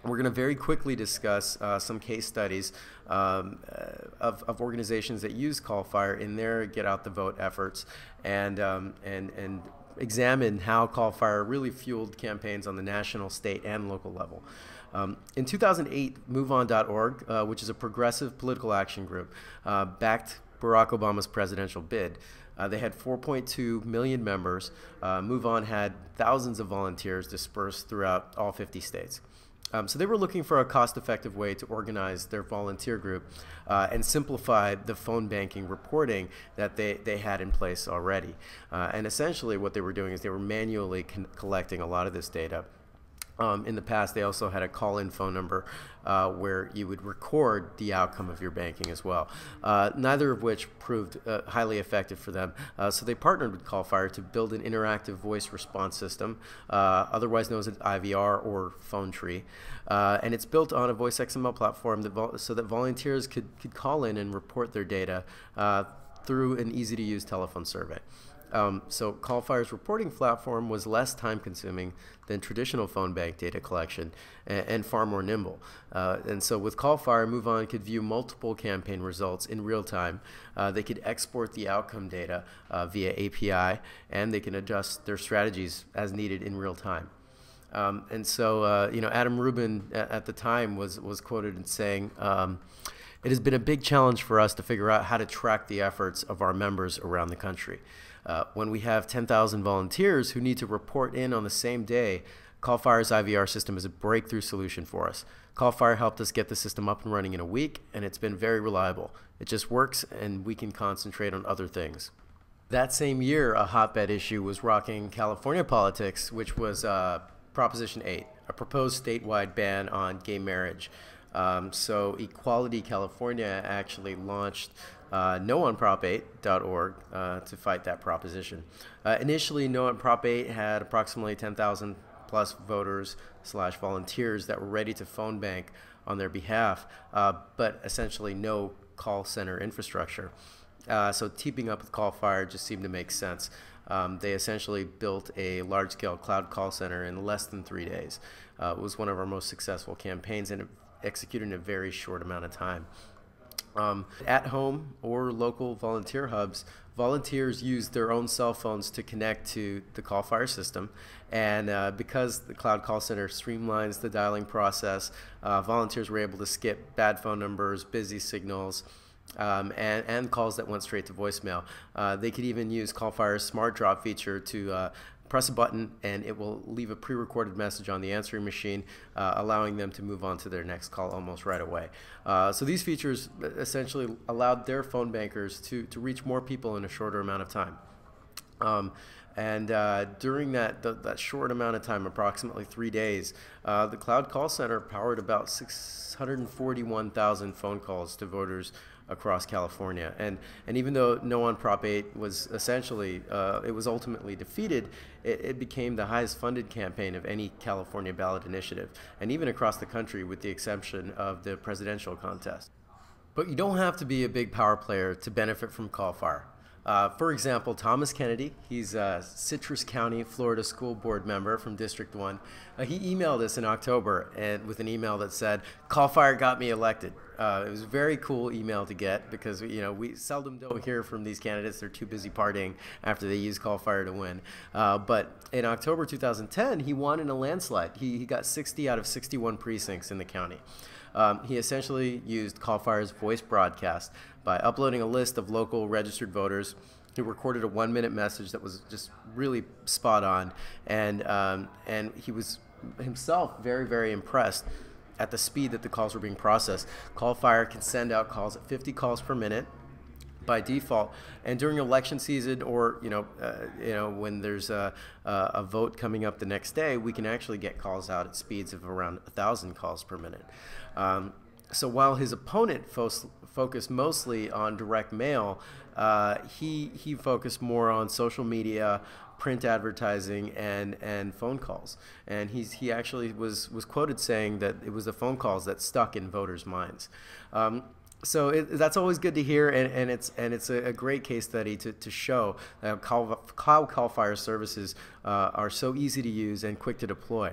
We're going to very quickly discuss some case studies of organizations that use CallFire in their get out the vote efforts, and examine how CallFire really fueled campaigns on the national, state, and local level. In 2008, MoveOnorg, which is a progressive political action group, backed Barack Obama's presidential bid. They had 4.2 million members. MoveOn had thousands of volunteers dispersed throughout all 50 states. So they were looking for a cost-effective way to organize their volunteer group and simplify the phone banking reporting that they had in place already. And essentially what they were doing is they were manually collecting a lot of this data. In the past, they also had a call-in phone number where you would record the outcome of your banking as well, neither of which proved highly effective for them. So they partnered with CallFire to build an interactive voice response system, otherwise known as an IVR or phone tree. And it's built on a voice XML platform so that volunteers could call in and report their data through an easy-to-use telephone survey. So CallFire's reporting platform was less time-consuming than traditional phone bank data collection and far more nimble. And so with CallFire, MoveOn could view multiple campaign results in real time. They could export the outcome data via API, and they can adjust their strategies as needed in real time. And so, Adam Rubin at the time was quoted in saying, "It has been a big challenge for us to figure out how to track the efforts of our members around the country. When we have 10,000 volunteers who need to report in on the same day, CallFire's IVR system is a breakthrough solution for us. CallFire helped us get the system up and running in a week, and it's been very reliable. It just works, and we can concentrate on other things." That same year, a hotbed issue was rocking California politics, which was Proposition 8, a proposed statewide ban on gay marriage. So Equality California actually launched NoOnProp8.org to fight that proposition. Initially, NoOnProp8 had approximately 10,000 plus voters / volunteers that were ready to phone bank on their behalf, but essentially no call center infrastructure. So teaming up with CallFire just seemed to make sense. They essentially built a large-scale cloud call center in less than 3 days. It was one of our most successful campaigns, and it executed in a very short amount of time. At home or local volunteer hubs, volunteers use their own cell phones to connect to the CallFire system, and because the cloud call center streamlines the dialing process, volunteers were able to skip bad phone numbers, busy signals, and calls that went straight to voicemail. They could even use CallFire's Smart Drop feature to press a button and it will leave a pre-recorded message on the answering machine, allowing them to move on to their next call almost right away. So these features essentially allowed their phone bankers to reach more people in a shorter amount of time. During that short amount of time, approximately 3 days, the Cloud Call Center powered about 641,000 phone calls to voters across California. And even though NoOnProp8 was essentially, it was ultimately defeated, it became the highest funded campaign of any California ballot initiative, and even across the country with the exception of the presidential contest. But you don't have to be a big power player to benefit from CallFire. For example, Thomas Kennedy, he's a Citrus County, Florida school board member from District 1. He emailed us in October with an email that said, "CallFire got me elected." It was a very cool email to get because we seldom don't hear from these candidates. They're too busy partying after they use CallFire to win. But in October 2010, he won in a landslide. He got 60 out of 61 precincts in the county. He essentially used CallFire's voice broadcast by uploading a list of local registered voters. He recorded a 1-minute message that was just really spot on, and he was himself very, very impressed at the speed that the calls were being processed. CallFire can send out calls at 50 calls per minute by default, and during election season, or when there's a vote coming up the next day, we can actually get calls out at speeds of around 1,000 calls per minute. So while his opponent focused mostly on direct mail, he focused more on social media, print advertising, and phone calls. And he actually was quoted saying that it was the phone calls that stuck in voters' minds. That's always good to hear, and it's a great case study to show how CallFire services are so easy to use and quick to deploy.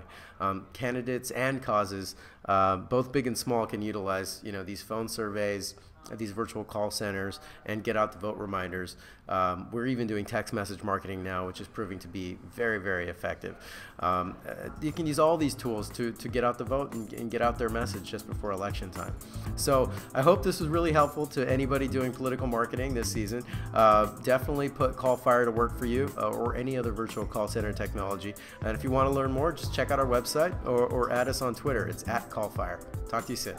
Candidates and causes, both big and small, can utilize these phone surveys, these virtual call centers, and get out the vote reminders. We're even doing text message marketing now, which is proving to be very, very effective. You can use all these tools to get out the vote and get out their message just before election time. So I hope this was really helpful to anybody doing political marketing this season. Definitely put CallFire to work for you, or any other virtual call center technology. And if you want to learn more, just check out our website or add us on Twitter. It's @CallFire. Talk to you soon.